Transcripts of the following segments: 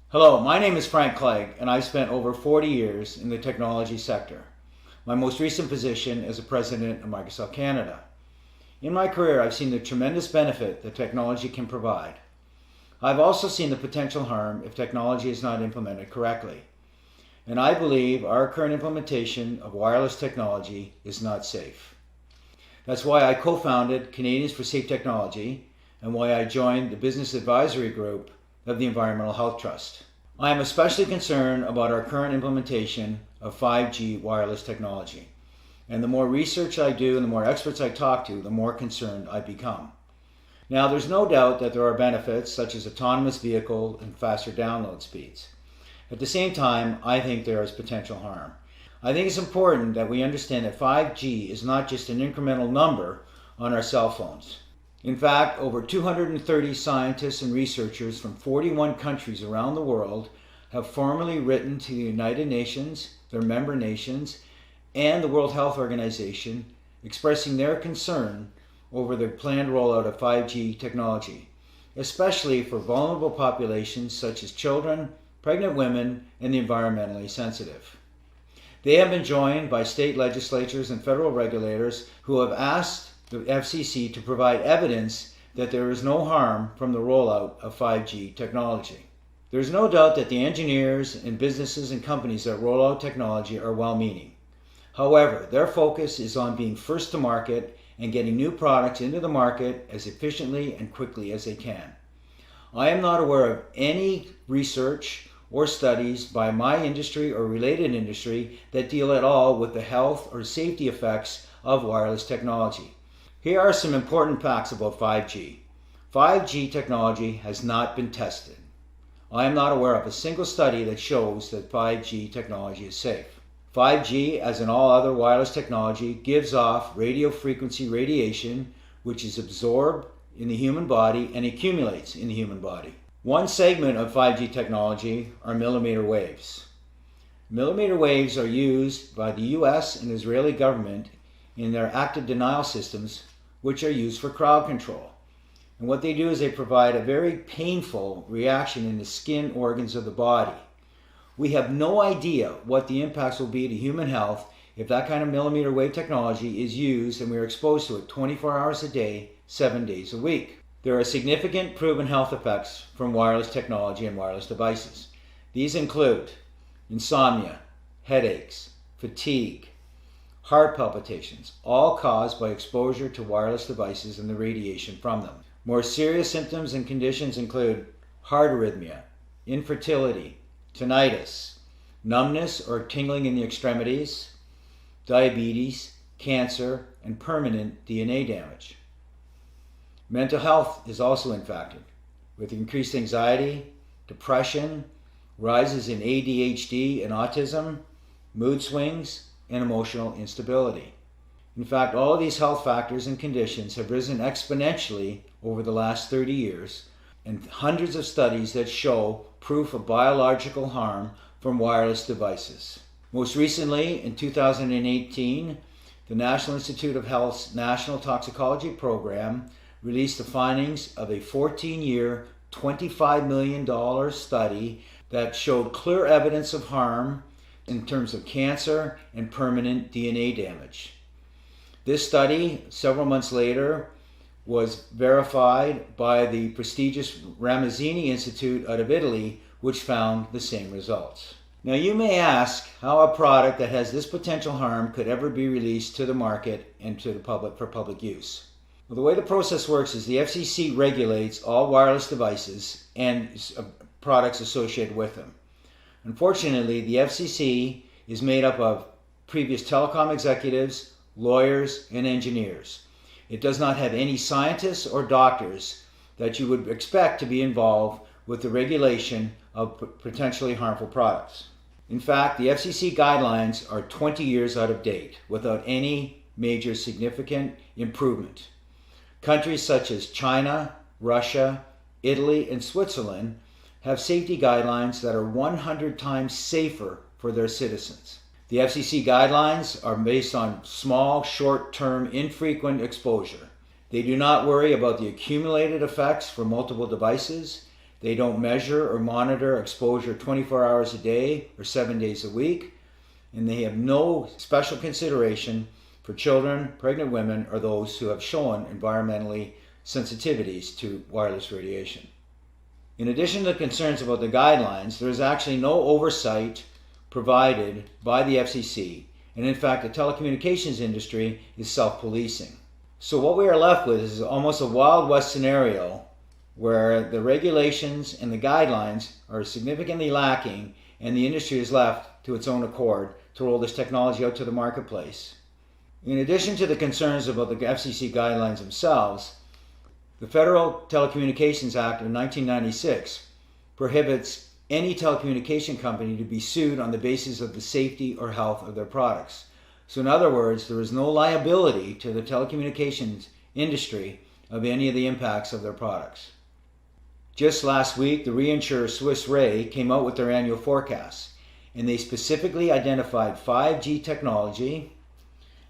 Hello, my name is Frank Clegg, and I've spent over 40 years in the technology sector. My most recent position is as president of Microsoft Canada. In my career, I've seen the tremendous benefit that technology can provide. I've also seen the potential harm if technology is not implemented correctly. And I believe our current implementation of wireless technology is not safe. That's why I co-founded Canadians for Safe Technology and why I joined the business advisory group of the Environmental Health Trust. I am especially concerned about our current implementation of 5G wireless technology. And the more research I do and the more experts I talk to, the more concerned I become. Now, there's no doubt that there are benefits such as autonomous vehicle and faster download speeds. At the same time, I think there is potential harm. I think it's important that we understand that 5G is not just an incremental number on our cell phones. In fact, over 230 scientists and researchers from 41 countries around the world have formally written to the United Nations, their member nations, and the World Health Organization expressing their concern over the planned rollout of 5G technology, especially for vulnerable populations such as children, pregnant women, and the environmentally sensitive. They have been joined by state legislatures and federal regulators who have asked the FCC to provide evidence that there is no harm from the rollout of 5G technology. There is no doubt that the engineers and businesses and companies that roll out technology are well-meaning. However, their focus is on being first to market and getting new products into the market as efficiently and quickly as they can. I am not aware of any research or studies by my industry or related industry that deal at all with the health or safety effects of wireless technology. Here are some important facts about 5G. 5G technology has not been tested. I am not aware of a single study that shows that 5G technology is safe. 5G, as in all other wireless technology, gives off radio frequency radiation, which is absorbed in the human body and accumulates in the human body. One segment of 5G technology are millimeter waves. Millimeter waves are used by the US and Israeli government in their active denial systems, which are used for crowd control. And what they do is they provide a very painful reaction in the skin organs of the body. We have no idea what the impacts will be to human health if that kind of millimeter wave technology is used and we are exposed to it 24 hours a day, 7 days a week. There are significant proven health effects from wireless technology and wireless devices. These include insomnia, headaches, fatigue, heart palpitations, all caused by exposure to wireless devices and the radiation from them. More serious symptoms and conditions include heart arrhythmia, infertility, tinnitus, numbness or tingling in the extremities, diabetes, cancer, and permanent DNA damage. Mental health is also impacted, with increased anxiety, depression, rises in ADHD and autism, mood swings, and emotional instability. In fact, all of these health factors and conditions have risen exponentially over the last 30 years, and hundreds of studies that show proof of biological harm from wireless devices. Most recently, in 2018, the National Institute of Health's National Toxicology Program released the findings of a 14-year, $25 million study that showed clear evidence of harm in terms of cancer and permanent DNA damage. This study, several months later, was verified by the prestigious Ramazzini Institute out of Italy, which found the same results. Now you may ask how a product that has this potential harm could ever be released to the market and to the public for public use. Well, the way the process works is the FCC regulates all wireless devices and products associated with them. Unfortunately, the FCC is made up of previous telecom executives, lawyers, and engineers. It does not have any scientists or doctors that you would expect to be involved with the regulation of potentially harmful products. In fact, the FCC guidelines are 20 years out of date without any major significant improvement. Countries such as China, Russia, Italy, and Switzerland have safety guidelines that are 100 times safer for their citizens. The FCC guidelines are based on small, short-term, infrequent exposure. They do not worry about the accumulated effects for multiple devices. They don't measure or monitor exposure 24 hours a day or 7 days a week. And they have no special consideration for children, pregnant women, or those who have shown environmentally sensitivities to wireless radiation. In addition to the concerns about the guidelines, there is actually no oversight provided by the FCC, and in fact the telecommunications industry is self-policing. So what we are left with is almost a Wild West scenario where the regulations and the guidelines are significantly lacking and the industry is left to its own accord to roll this technology out to the marketplace. In addition to the concerns about the FCC guidelines themselves, the Federal Telecommunications Act of 1996 prohibits any telecommunication company to be sued on the basis of the safety or health of their products. So in other words, there is no liability to the telecommunications industry of any of the impacts of their products. Just last week, the reinsurer Swiss Re came out with their annual forecasts, and they specifically identified 5G technology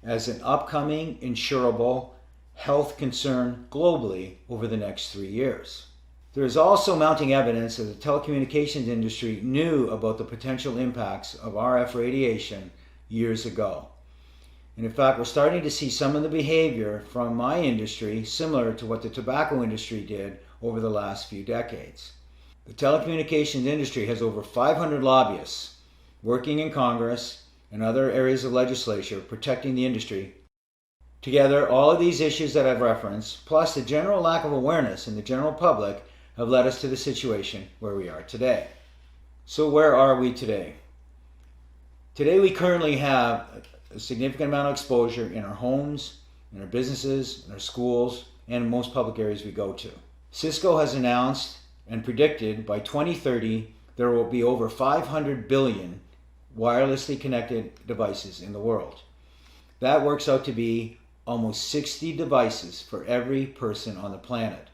as an upcoming insurable health concern globally over the next 3 years. There is also mounting evidence that the telecommunications industry knew about the potential impacts of RF radiation years ago. And in fact, we're starting to see some of the behavior from my industry similar to what the tobacco industry did over the last few decades. The telecommunications industry has over 500 lobbyists working in Congress and other areas of legislature protecting the industry. Together, all of these issues that I've referenced, plus the general lack of awareness in the general public, have led us to the situation where we are today. So where are we today? Today we currently have a significant amount of exposure in our homes, in our businesses, in our schools, and in most public areas we go to. Cisco has announced and predicted by 2030 there will be over 500 billion wirelessly connected devices in the world. That works out to be almost 60 devices for every person on the planet.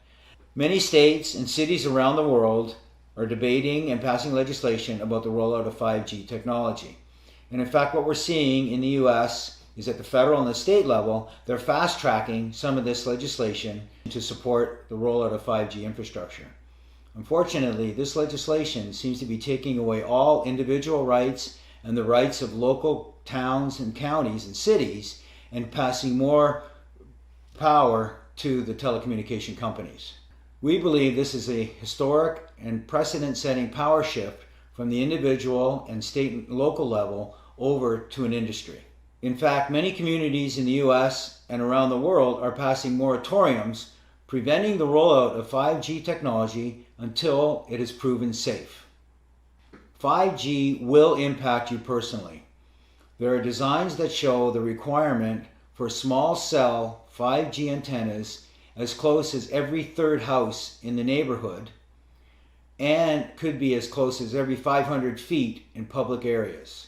Many states and cities around the world are debating and passing legislation about the rollout of 5G technology. And in fact, what we're seeing in the US is at the federal and the state level, they're fast-tracking some of this legislation to support the rollout of 5G infrastructure. Unfortunately, this legislation seems to be taking away all individual rights and the rights of local towns and counties and cities and passing more power to the telecommunication companies. We believe this is a historic and precedent-setting power shift from the individual and state and local level over to an industry. In fact, many communities in the US and around the world are passing moratoriums preventing the rollout of 5G technology until it is proven safe. 5G will impact you personally. There are designs that show the requirement for small cell 5G antennas as close as every third house in the neighborhood and could be as close as every 500 feet in public areas.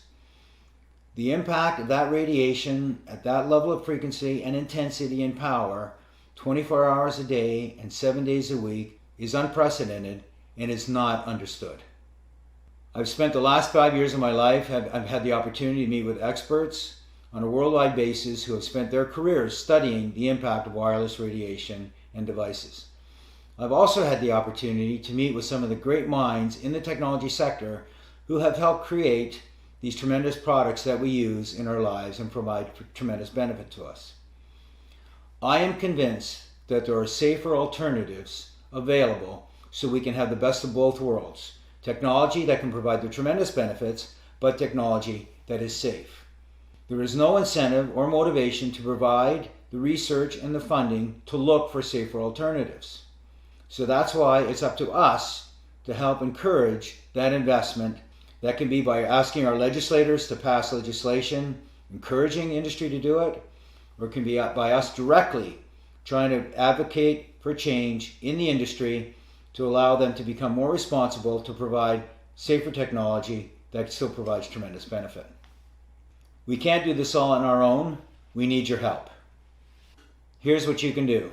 The impact of that radiation at that level of frequency and intensity and power 24 hours a day and 7 days a week is unprecedented and is not understood. I've spent the last 5 years of my life, I've had the opportunity to meet with experts on a worldwide basis who have spent their careers studying the impact of wireless radiation and devices. I've also had the opportunity to meet with some of the great minds in the technology sector who have helped create these tremendous products that we use in our lives and provide tremendous benefit to us. I am convinced that there are safer alternatives available so we can have the best of both worlds. Technology that can provide the tremendous benefits, but technology that is safe. There is no incentive or motivation to provide the research and the funding to look for safer alternatives. So that's why it's up to us to help encourage that investment. That can be by asking our legislators to pass legislation, encouraging industry to do it, or it can be by us directly trying to advocate for change in the industry to allow them to become more responsible to provide safer technology that still provides tremendous benefit. We can't do this all on our own. We need your help. Here's what you can do.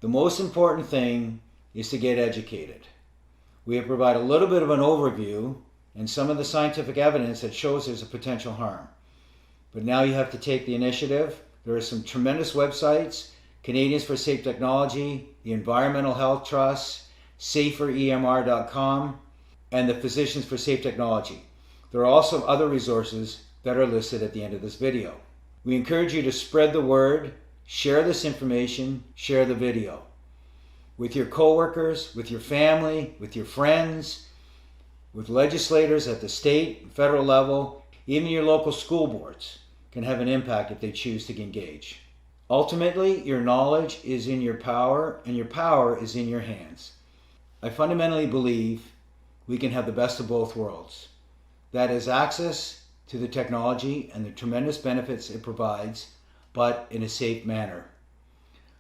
The most important thing is to get educated. We have provided a little bit of an overview and some of the scientific evidence that shows there's a potential harm. But now you have to take the initiative. There are some tremendous websites, Canadians for Safe Technology, the Environmental Health Trust, saferemr.com, and the Physicians for Safe Technology. There are also other resources that are listed at the end of this video. We encourage you to spread the word, share this information, share the video with your coworkers, with your family, with your friends, with legislators at the state and federal level. Even your local school boards can have an impact if they choose to engage. Ultimately, your knowledge is in your power, and your power is in your hands. I fundamentally believe we can have the best of both worlds. That is access to the technology and the tremendous benefits it provides, but in a safe manner.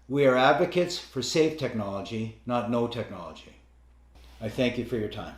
We are advocates for safe technology, not no technology. I thank you for your time.